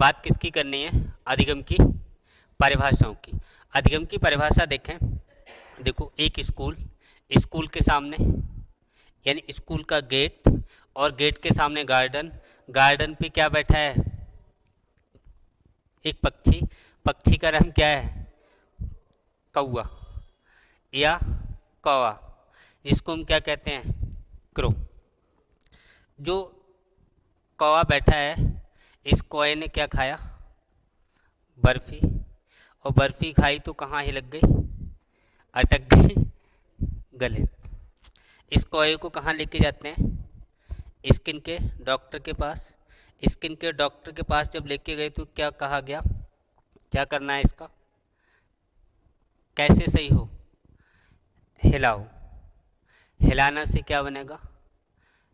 बात किसकी करनी है? अधिगम की परिभाषाओं की। अधिगम की परिभाषा देखें। देखो, एक स्कूल, स्कूल के सामने यानी स्कूल का गेट, और गेट के सामने गार्डन, गार्डन पे क्या बैठा है? एक पक्षी, पक्षी का रंग क्या है? कौआ या कौवा, जिसको हम क्या कहते हैं? क्रो। जो कौवा बैठा है, इस कौए ने क्या खाया? बर्फी। और बर्फी खाई तो कहाँ ही लग गई? अटक गई गले। इस कौए को कहाँ लेके जाते हैं? स्किन के डॉक्टर के पास। स्किन के डॉक्टर के पास जब लेके गए तो क्या कहा गया? क्या करना है इसका? कैसे सही हो? हिलाओ। हिलाना से क्या बनेगा?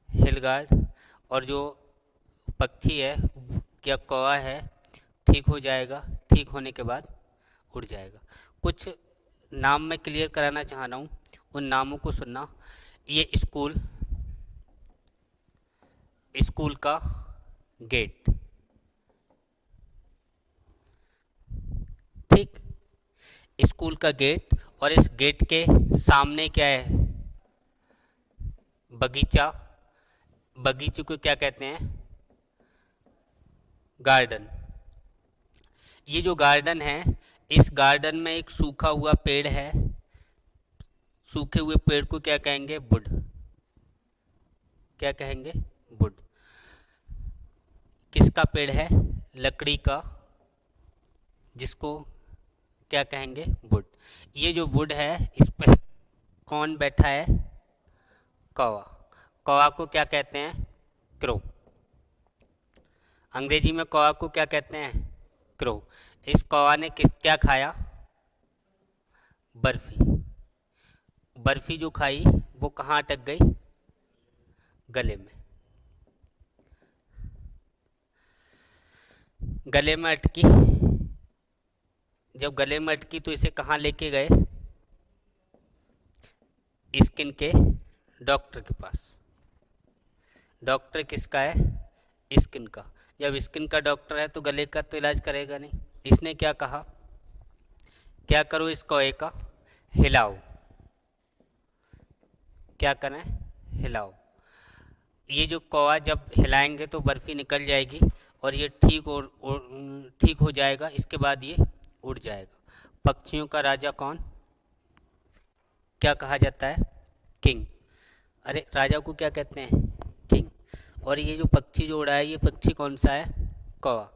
हिल गार्ड। और जो पक्षी है, क्या कौवा है, ठीक हो जाएगा। ठीक होने के बाद उड़ जाएगा। कुछ नाम मैं क्लियर कराना चाह रहा हूँ, उन नामों को सुनना। ये स्कूल, स्कूल का गेट, ठीक, स्कूल का गेट, और इस गेट के सामने क्या है? बगीचा। बगीचे को क्या कहते हैं? गार्डन। ये जो गार्डन है, इस गार्डन में एक सूखा हुआ पेड़ है। सूखे हुए पेड़ को क्या कहेंगे? वुड। क्या कहेंगे? वुड। किसका पेड़ है? लकड़ी का, जिसको क्या कहेंगे? वुड। ये जो वुड है, इस पर कौन बैठा है? कौवा। कौवा को क्या कहते हैं? क्रो। अंग्रेजी में कौवा को क्या कहते हैं? क्रो। इस कौवा ने क्या खाया? बर्फी। बर्फी जो खाई वो कहाँ अटक गई? गले में। गले में अटकी। जब गले में अटकी तो इसे कहाँ लेके गए? स्किन के डॉक्टर के पास। डॉक्टर किसका है? स्किन का। जब स्किन का डॉक्टर है तो गले का तो इलाज करेगा नहीं। इसने क्या कहा? क्या करो इस कौए का? हिलाओ। क्या करें? हिलाओ। ये जो कौवा जब हिलाएंगे तो बर्फी निकल जाएगी और ये ठीक हो जाएगा। इसके बाद ये उड़ जाएगा। पक्षियों का राजा कौन? क्या कहा जाता है? किंग। अरे, राजा को क्या कहते हैं? किंग। और ये जो पक्षी जो उड़ा है, ये पक्षी कौन सा है? कौवा।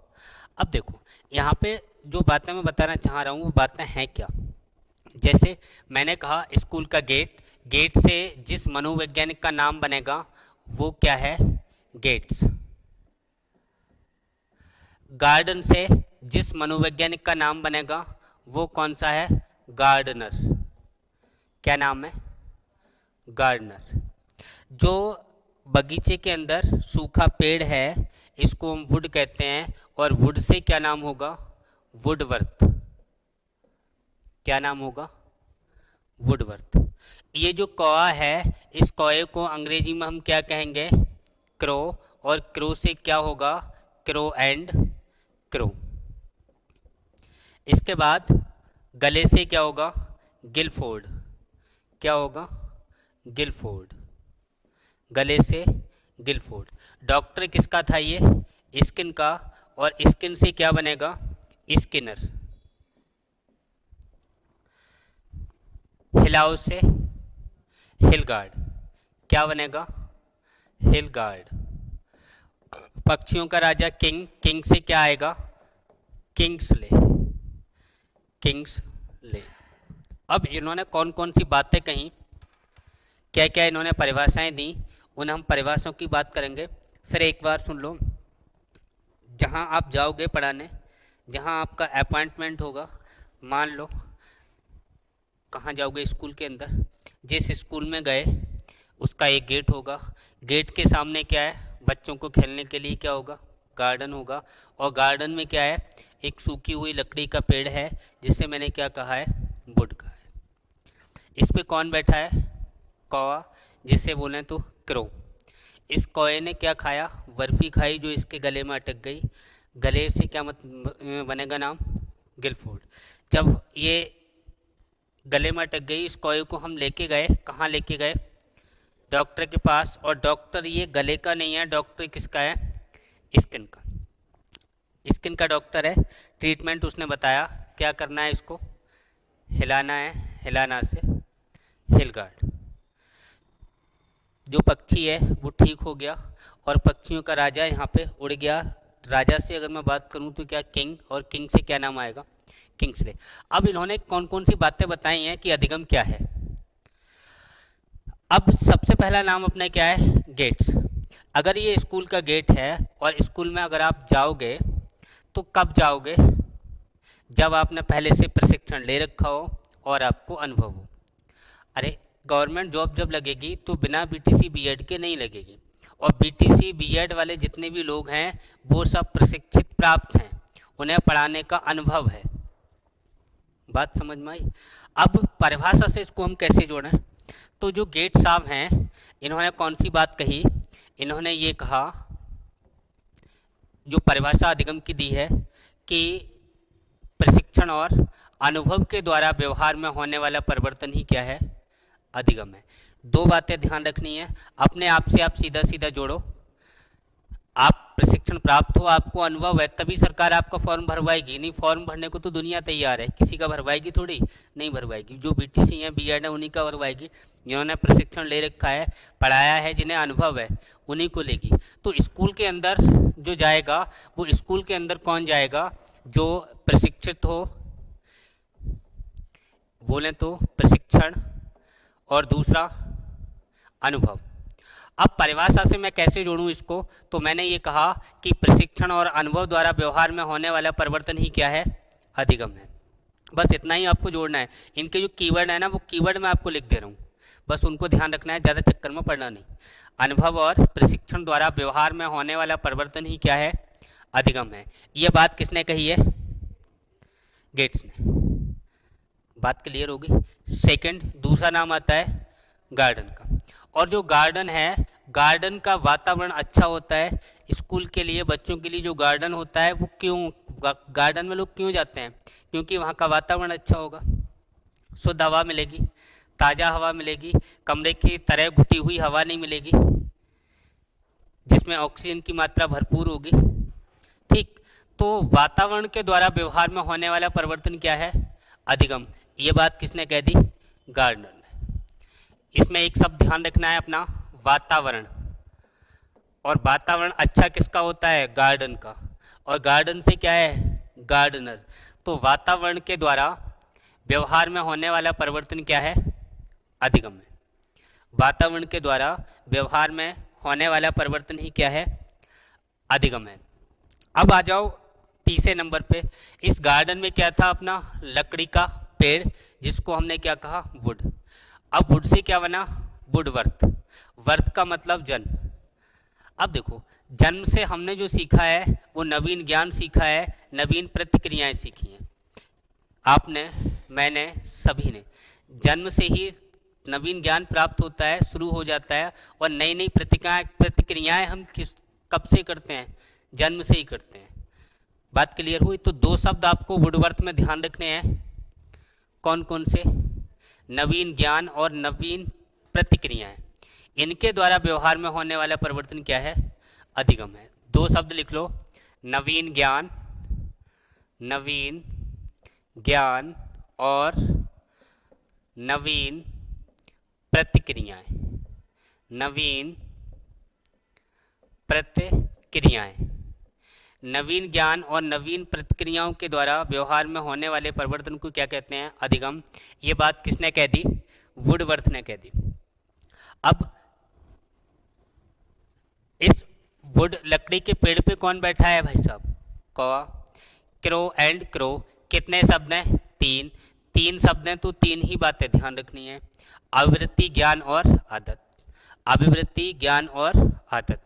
अब देखो, यहाँ पे जो बातें मैं बताना चाह रहा हूँ वो बातें हैं क्या? जैसे मैंने कहा, स्कूल का गेट, गेट से जिस मनोवैज्ञानिक का नाम बनेगा वो क्या है? गेट्स। गार्डन से जिस मनोवैज्ञानिक का नाम बनेगा वो कौन सा है? गार्डनर। क्या नाम है? गार्डनर। जो बगीचे के अंदर सूखा पेड़ है, इसको हम वुड कहते हैं, और वुड से क्या नाम होगा? वुडवर्थ। क्या नाम होगा? वुडवर्थ। ये जो कौवा है, इस कौए को अंग्रेजी में हम क्या कहेंगे? क्रो। और क्रो से क्या होगा? Crow and crow. इसके बाद गले से क्या होगा? गिलफोर्ड। क्या होगा? गिलफोर्ड। गले से गिलफोर्ड। डॉक्टर किसका था ये? स्किन का। और स्किन से क्या बनेगा? स्किनर। हिलाओ से हिलगार्ड। क्या बनेगा? हिलगार्ड। पक्षियों का राजा किंग, किंग से क्या आएगा? किंग्सले। किंग्सले। अब इन्होंने कौन कौन सी बातें कही, क्या क्या इन्होंने परिभाषाएं दी, उन हम परिभाषाओं की बात करेंगे। फिर एक बार सुन लो, जहां आप जाओगे पढ़ाने, जहां आपका अपॉइंटमेंट होगा, मान लो कहाँ जाओगे? स्कूल के अंदर। जिस स्कूल में गए उसका एक गेट होगा। गेट के सामने क्या है? बच्चों को खेलने के लिए क्या होगा? गार्डन होगा। और गार्डन में क्या है? एक सूखी हुई लकड़ी का पेड़ है, जिससे मैंने क्या कहा है? वुड कहा है। इस पे कौन बैठा है? कौवा, जिससे बोले तो क्रो। इस कौए ने क्या खाया? बर्फी खाई, जो इसके गले में अटक गई। गले से क्या मत बनेगा नाम? गिलफोर्ड। जब ये गले में अटक गई, इस कॉय को हम लेके गए, कहाँ लेके गए? डॉक्टर के पास। और डॉक्टर ये गले का नहीं है, डॉक्टर किसका है? स्किन का। स्किन का डॉक्टर है। ट्रीटमेंट उसने बताया, क्या करना है, इसको हिलाना है, हिलाना से हिल गार्ड। जो पक्षी है वो ठीक हो गया, और पक्षियों का राजा यहाँ पे उड़ गया। राजा से अगर मैं बात करूँ तो क्या किंग, और किंग से क्या नाम आएगा? किंग्सले। अब इन्होंने कौन कौन सी बातें बताई हैं कि अधिगम क्या है। अब सबसे पहला नाम अपना क्या है? गेट्स। अगर ये स्कूल का गेट है, और स्कूल में अगर आप जाओगे तो कब जाओगे? जब आपने पहले से प्रशिक्षण ले रखा हो और आपको अनुभव हो। अरे, गवर्नमेंट जॉब जब लगेगी तो बिना बीटीसी बीएड के नहीं लगेगी, और बीटीसी बीएड वाले जितने भी लोग हैं वो सब प्रशिक्षित प्राप्त हैं, उन्हें पढ़ाने का अनुभव है। बात समझ में आई? अब परिभाषा से इसको हम कैसे जोड़ें? तो जो गेट साहब हैं, इन्होंने कौन सी बात कही? इन्होंने ये कहा, जो परिभाषा अधिगम की दी है, कि प्रशिक्षण और अनुभव के द्वारा व्यवहार में होने वाला परिवर्तन ही क्या है? अधिगम है। दो बातें ध्यान रखनी है, अपने आप से आप सीधा सीधा जोड़ो। आप प्रशिक्षण प्राप्त हो, आपको अनुभव है, तभी सरकार आपका फॉर्म भरवाएगी। नहीं, फॉर्म भरने को तो दुनिया तैयार है, किसी का भरवाएगी थोड़ी? नहीं भरवाएगी। जो बीटीसी है, बीएड है, उन्हीं का भरवाएगी। जिन्होंने प्रशिक्षण ले रखा है, पढ़ाया है, जिन्हें अनुभव है, उन्हीं को लेगी। तो स्कूल के अंदर जो जाएगा, वो स्कूल के अंदर कौन जाएगा? जो प्रशिक्षित हो, बोले तो प्रशिक्षण, और दूसरा अनुभव। अब परिभाषा से मैं कैसे जोड़ूं इसको? तो मैंने ये कहा कि प्रशिक्षण और अनुभव द्वारा व्यवहार में होने वाला परिवर्तन ही क्या है? अधिगम है। बस इतना ही आपको जोड़ना है। इनके जो कीवर्ड है ना, वो कीवर्ड मैं आपको लिख दे रहा हूँ, बस उनको ध्यान रखना है, ज़्यादा चक्कर में पड़ना नहीं। अनुभव और प्रशिक्षण द्वारा व्यवहार में होने वाला परिवर्तन ही क्या है? अधिगम है। ये बात किसने कही है? गेट्स ने। बात क्लियर होगी? सेकंड, दूसरा नाम आता है गार्डन का। और जो गार्डन है, गार्डन का वातावरण अच्छा होता है। स्कूल के लिए, बच्चों के लिए जो गार्डन होता है, वो क्यों, गार्डन में लोग क्यों जाते हैं? क्योंकि वहाँ का वातावरण अच्छा होगा, शुद्ध हवा मिलेगी, ताज़ा हवा मिलेगी, कमरे की तरह घुटी हुई हवा नहीं मिलेगी, जिसमें ऑक्सीजन की मात्रा भरपूर होगी। ठीक, तो वातावरण के द्वारा व्यवहार में होने वाला परिवर्तन क्या है? अधिगम। ये बात किसने कह दी? गार्डनर ने। इसमें एक शब्द ध्यान रखना है अपना, वातावरण। और वातावरण अच्छा किसका होता है? गार्डन का। और गार्डन से क्या है? गार्डनर। तो वातावरण के द्वारा व्यवहार में होने वाला परिवर्तन क्या है? अधिगम है। वातावरण के द्वारा व्यवहार में होने वाला परिवर्तन ही क्या है? अधिगम है। अब आ जाओ तीसरे नंबर पे। इस गार्डन में क्या था अपना? लकड़ी का पेड़, जिसको हमने क्या कहा? वुड। अब वुड से क्या बना? वुडवर्थ। वर्थ का मतलब जन्म। अब देखो, जन्म से हमने जो सीखा है वो नवीन ज्ञान सीखा है, नवीन प्रतिक्रियाएं सीखी हैं। आपने, मैंने, सभी ने। जन्म से ही नवीन ज्ञान प्राप्त होता है, शुरू हो जाता है, और नई नई प्रतिक्रियाएं हम कब से करते हैं? जन्म से ही करते हैं। बात क्लियर हुई? तो दो शब्द आपको वुडवर्थ में ध्यान रखने हैं। कौन कौन से? नवीन ज्ञान और नवीन प्रतिक्रियाएं। इनके द्वारा व्यवहार में होने वाला परिवर्तन क्या है? अधिगम है। दो शब्द लिख लो, नवीन ज्ञान, नवीन ज्ञान, और नवीन प्रतिक्रियाएं। नवीन प्रतिक्रियाएं। नवीन ज्ञान और नवीन प्रतिक्रियाओं के द्वारा व्यवहार में होने वाले परिवर्तन को क्या कहते हैं? अधिगम। ये बात किसने कह दी? वुडवर्थ ने कह दी। अब इस वुड, लकड़ी के पेड़ पे कौन बैठा है भाई साहब? कौवा। Crow and crow. कितने शब्द हैं? तीन। तीन शब्द हैं तो तीन ही बातें ध्यान रखनी है, अभिवृत्ति, ज्ञान और आदत। अभिवृत्ति, ज्ञान और आदत।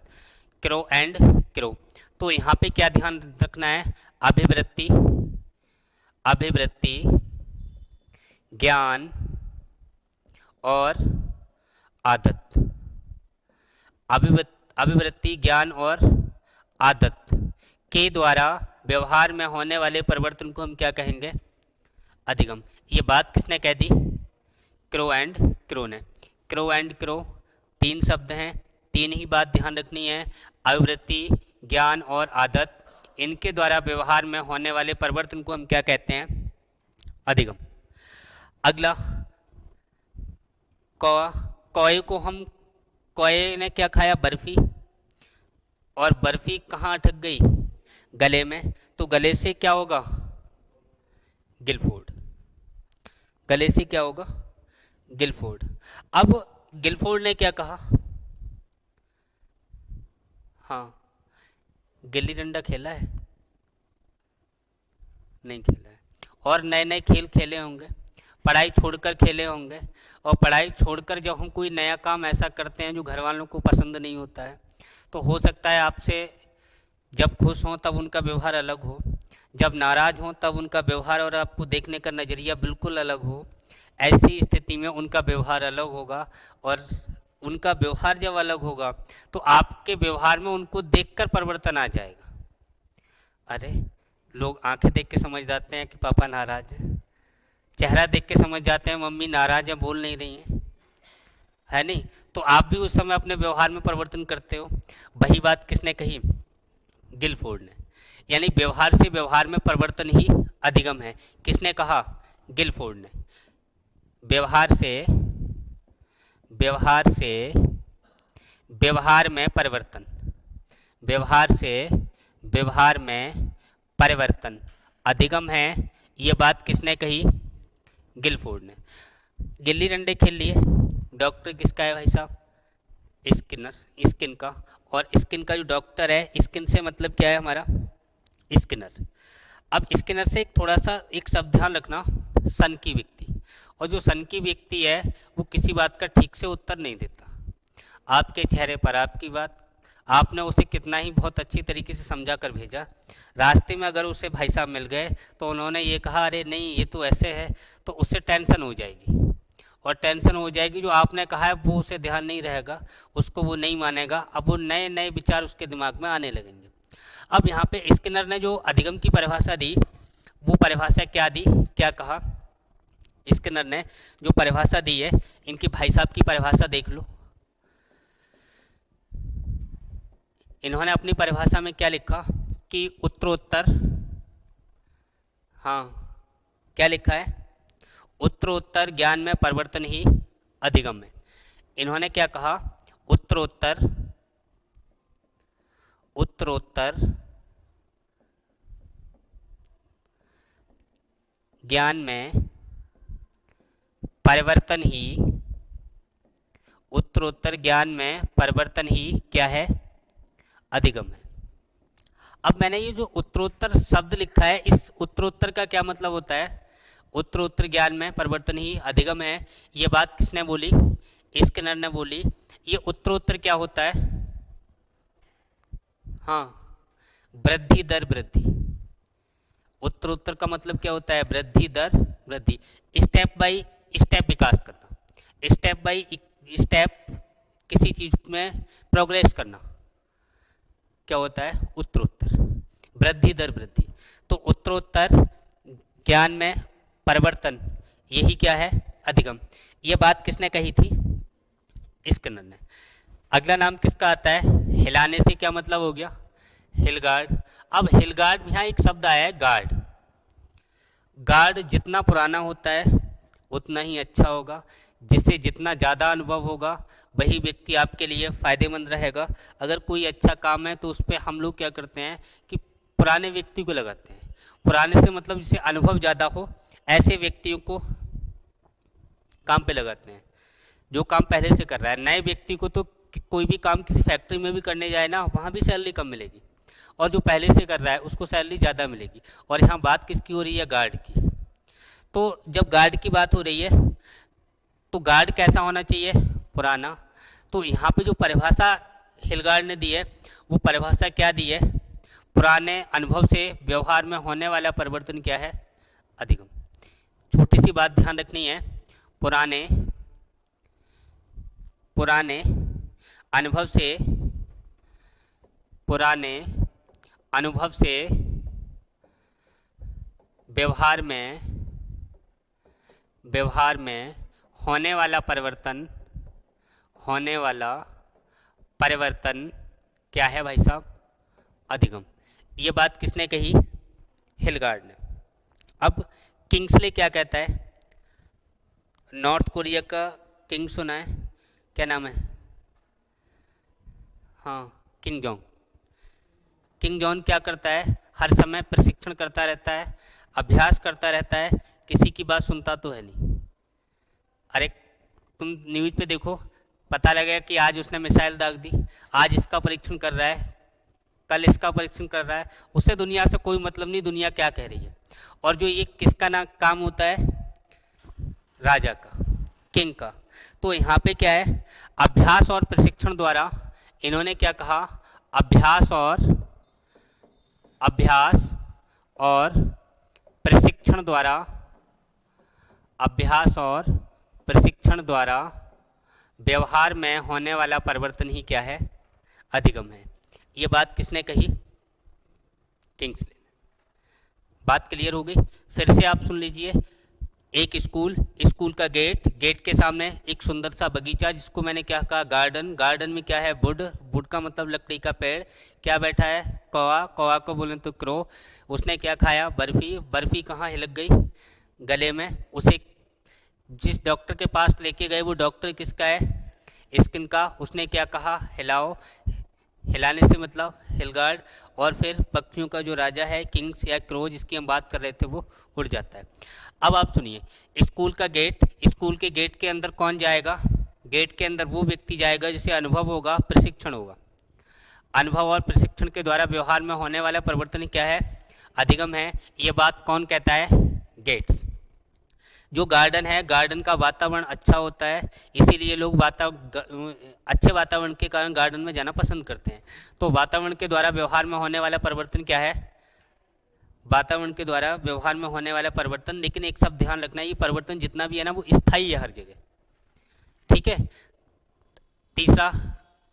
Crow and crow. तो यहाँ पे क्या ध्यान रखना है? अभिवृत्ति, अभिवृत्ति, ज्ञान और आदत। अभिवृत्ति, ज्ञान और आदत के द्वारा व्यवहार में होने वाले परिवर्तन को हम क्या कहेंगे? अधिगम। ये बात किसने कह दी? क्रो एंड क्रो ने। क्रो एंड क्रो तीन शब्द हैं, तीन ही बात ध्यान रखनी है, आवृत्ति, ज्ञान और आदत। इनके द्वारा व्यवहार में होने वाले परिवर्तन को हम क्या कहते हैं? अधिगम। अगला कौआ। कौए को हम, कौए ने क्या खाया? बर्फी। और बर्फी कहाँ अटक गई? गले में। तो गले से क्या होगा? गिलफोर्ड। गले से क्या होगा? गिलफोर्ड। अब गिलफोर्ड ने क्या कहा? हाँ, गिल्ली डंडा खेला है? नहीं खेला है। और नए नए खेल खेले होंगे, पढ़ाई छोड़कर खेले होंगे। और पढ़ाई छोड़कर जब हम कोई नया काम ऐसा करते हैं जो घर वालों को पसंद नहीं होता है, तो हो सकता है आपसे जब खुश हों तब उनका व्यवहार अलग हो, जब नाराज़ हों तब उनका व्यवहार और आपको देखने का नज़रिया बिल्कुल अलग हो। ऐसी स्थिति में उनका व्यवहार अलग होगा, और उनका व्यवहार जब अलग होगा तो आपके व्यवहार में उनको देखकर परिवर्तन आ जाएगा। अरे, लोग आंखें देख के समझ जाते हैं कि पापा नाराज है, चेहरा देख के समझ जाते हैं मम्मी नाराज है, बोल नहीं रही है नहीं? तो आप भी उस समय अपने व्यवहार में परिवर्तन करते हो। वही बात किसने कही? गिलफोर्ड ने। यानी व्यवहार से व्यवहार में परिवर्तन ही अधिगम है। किसने कहा? गिलफोर्ड ने। व्यवहार से व्यवहार में परिवर्तन, व्यवहार से व्यवहार में परिवर्तन अधिगम है। ये बात किसने कही? गिलफोर्ड ने। गिल्ली डंडे खेल लिए। डॉक्टर किसका है भाई साहब? स्किनर, स्किन का। और स्किन का जो डॉक्टर है, स्किन से मतलब क्या है हमारा? स्किनर। अब स्किनर से थोड़ा सा एक शब्द ध्यान रखना, सन की व्यक्ति। और जो सन की व्यक्ति है वो किसी बात का ठीक से उत्तर नहीं देता। आपके चेहरे पर आपकी बात, आपने उसे कितना ही बहुत अच्छी तरीके से समझा कर भेजा, रास्ते में अगर उससे भाई साहब मिल गए तो उन्होंने ये कहा अरे नहीं ये तो ऐसे है, तो उससे टेंशन हो जाएगी। और टेंशन हो जाएगी, जो आपने कहा है वो उसे ध्यान नहीं रहेगा, उसको वो नहीं मानेगा। अब वो नए नए विचार उसके दिमाग में आने लगेंगे। अब यहाँ पे स्किनर ने जो अधिगम की परिभाषा दी, वो परिभाषा क्या दी, क्या कहा? स्किनर ने जो परिभाषा दी है, इनकी भाई साहब की परिभाषा देख लो। इन्होंने अपनी परिभाषा में क्या लिखा कि उत्तरोत्तर, हाँ क्या लिखा है? उत्तरोत्तर ज्ञान में परिवर्तन ही अधिगम है। इन्होंने क्या कहा? उत्तरोत्तर ज्ञान में परिवर्तन ही, उत्तरोत्तर ज्ञान में परिवर्तन ही क्या है? अधिगम है। अब मैंने ये जो उत्तरोत्तर शब्द लिखा है, इस उत्तरोत्तर का क्या मतलब होता है? उत्तरोत्तर ज्ञान में परिवर्तन ही अधिगम है। ये बात किसने बोली? स्किनर ने बोली। ये उत्तरोत्तर क्या होता है? हाँ, वृद्धि दर वृद्धि। उत्तरोत्तर का मतलब क्या होता है? वृद्धि दर वृद्धि, स्टेप बाय स्टेप विकास करना, स्टेप बाय स्टेप किसी चीज में प्रोग्रेस करना, क्या होता है? उत्तरोत्तर, वृद्धि दर वृद्धि। तो उत्तरोत्तर ज्ञान में परिवर्तन, यही क्या है? अधिगम। ये बात किसने कही थी? स्किनर ने। अगला नाम किसका आता है? हिलाने से क्या मतलब हो गया? हिलगार्ड। अब हिलगार्ड, यहाँ एक शब्द आया है गार्ड। गार्ड जितना पुराना होता है उतना ही अच्छा होगा, जिससे जितना ज़्यादा अनुभव होगा वही व्यक्ति आपके लिए फ़ायदेमंद रहेगा। अगर कोई अच्छा काम है तो उस पर हम लोग क्या करते हैं कि पुराने व्यक्ति को लगाते हैं। पुराने से मतलब जिससे अनुभव ज़्यादा हो, ऐसे व्यक्तियों को काम पे लगाते हैं जो काम पहले से कर रहा है। नए व्यक्ति को तो कोई भी काम किसी फैक्ट्री में भी करने जाए ना, वहाँ भी सैलरी कम मिलेगी, और जो पहले से कर रहा है उसको सैलरी ज़्यादा मिलेगी। और यहाँ बात किसकी हो रही है? गार्ड की। तो जब गार्ड की बात हो रही है तो गार्ड कैसा होना चाहिए? पुराना। तो यहाँ पे जो परिभाषा हिलगार्ड ने दी है, वो परिभाषा क्या दी है? पुराने अनुभव से व्यवहार में होने वाला परिवर्तन क्या है? अधिगम। छोटी सी बात ध्यान रखनी है, पुराने अनुभव से अनुभव से व्यवहार में होने वाला परिवर्तन क्या है भाई साहब? अधिगम। ये बात किसने कही? हिलगार्ड ने। अब किंग्सले क्या कहता है? नॉर्थ कोरिया का किंग सुना है, क्या नाम है? हाँ, किंग जॉन्ग। किंग जॉन क्या करता है? हर समय प्रशिक्षण करता रहता है, अभ्यास करता रहता है, किसी की बात सुनता तो है नहीं। अरे तुम न्यूज़ पे देखो, पता लगेगा कि आज उसने मिसाइल दाग दी, आज इसका परीक्षण कर रहा है, कल इसका परीक्षण कर रहा है, उससे दुनिया से कोई मतलब नहीं, दुनिया क्या कह रही है। और जो ये किसका ना काम होता है? राजा का, किंग का। तो यहाँ पे क्या है? अभ्यास और प्रशिक्षण द्वारा इन्होंने क्या कहा? अभ्यास और प्रशिक्षण द्वारा व्यवहार में होने वाला परिवर्तन ही क्या है? अधिगम है। ये बात किसने कही? किंग्सले। बात क्लियर हो गई? फिर से आप सुन लीजिए। एक स्कूल का गेट के सामने एक सुंदर सा बगीचा, जिसको मैंने क्या कहा? गार्डन में क्या है? वुड का मतलब लकड़ी का पेड़। क्या बैठा है? कौवा को बोले तो क्रो। उसने क्या खाया? बर्फी कहाँ हिलक गई? गले में। उसे जिस डॉक्टर के पास लेके गए, वो डॉक्टर किसका है? स्किन का। उसने क्या कहा? हिलाओ। हिलाने से मतलब हिलगार्ड। और फिर पक्षियों का जो राजा है, किंग्स या क्रो जिसकी हम बात कर रहे थे, वो उड़ जाता है। अब आप सुनिए, स्कूल के गेट के अंदर कौन जाएगा? गेट के अंदर वो व्यक्ति जाएगा जिसे अनुभव होगा, प्रशिक्षण होगा। अनुभव और प्रशिक्षण के द्वारा व्यवहार में होने वाला परिवर्तन क्या है? अधिगम है। ये बात कौन कहता है? गेट्स। जो गार्डन है, गार्डन का वातावरण अच्छा होता है, इसीलिए लोग अच्छे वातावरण के कारण गार्डन में जाना पसंद करते हैं। तो वातावरण के द्वारा व्यवहार में होने वाला परिवर्तन क्या है? वातावरण के द्वारा व्यवहार में होने वाला परिवर्तन। लेकिन एक शब्द ध्यान रखना है, ये परिवर्तन जितना भी है ना, वो स्थायी है हर जगह। ठीक है। तीसरा,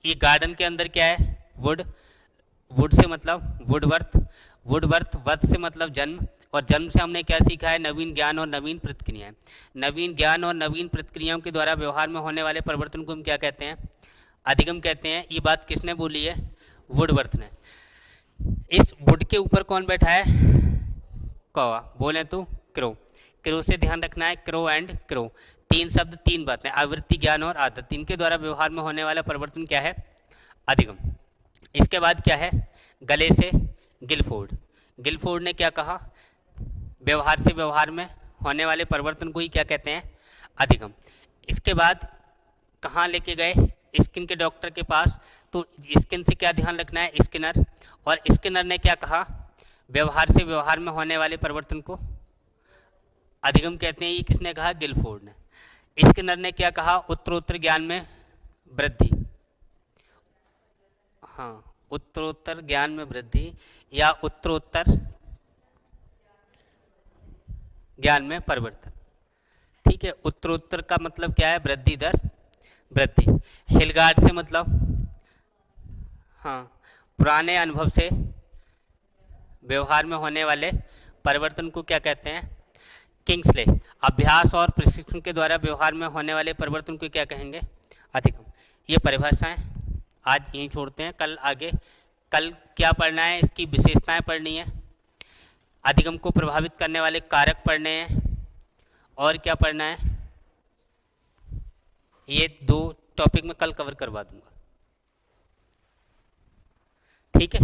ये गार्डन के अंदर क्या है? वुड से मतलब वर्थ से मतलब जन्म। और जन्म से हमने क्या सीखा है? नवीन ज्ञान और नवीन प्रतिक्रियाएं। नवीन ज्ञान और नवीन प्रतिक्रियाओं के द्वारा व्यवहार में होने वाले परिवर्तन को हम क्या कहते हैं? अधिगम कहते हैं। ये बात किसने बोली है? वुडवर्थ ने। इस वुड के ऊपर कौन बैठा है? कौवा। बोले तो क्रो से ध्यान रखना है, क्रो एंड क्रो। तीन शब्द, तीन बातें, आवृत्ति, ज्ञान और आदत। इनके द्वारा व्यवहार में होने वाला परिवर्तन क्या है? अधिगम। इसके बाद क्या है? गले से गिलफोर्ड ने क्या कहा? व्यवहार से व्यवहार में होने वाले परिवर्तन को ही क्या कहते हैं? अधिगम। इसके बाद कहाँ लेके गए? स्किन के डॉक्टर के पास। तो स्किन से क्या ध्यान रखना है? स्किनर। और स्किनर ने क्या कहा? व्यवहार से व्यवहार में होने वाले परिवर्तन को अधिगम कहते हैं। ये किसने कहा? गिलफोर्ड ने। स्किनर ने क्या कहा? उत्तरोत्तर ज्ञान में वृद्धि। हाँ, उत्तरोत्तर ज्ञान में वृद्धि या उत्तरोत्तर ज्ञान में परिवर्तन। ठीक है। उत्तरोत्तर का मतलब क्या है? वृद्धि दर, वृद्धि। हिलगार्ड से मतलब हाँ, पुराने अनुभव से व्यवहार में होने वाले परिवर्तन को क्या कहते हैं? किंग्सले। अभ्यास और प्रशिक्षण के द्वारा व्यवहार में होने वाले परिवर्तन को क्या कहेंगे? अधिगम। ये परिभाषाएं आज यहीं छोड़ते हैं। कल क्या पढ़ना है? इसकी विशेषताएं पढ़नी है, अधिगम को प्रभावित करने वाले कारक पढ़ने हैं, और क्या पढ़ना है? ये 2 टॉपिक में कल कवर करवा दूंगा। ठीक है।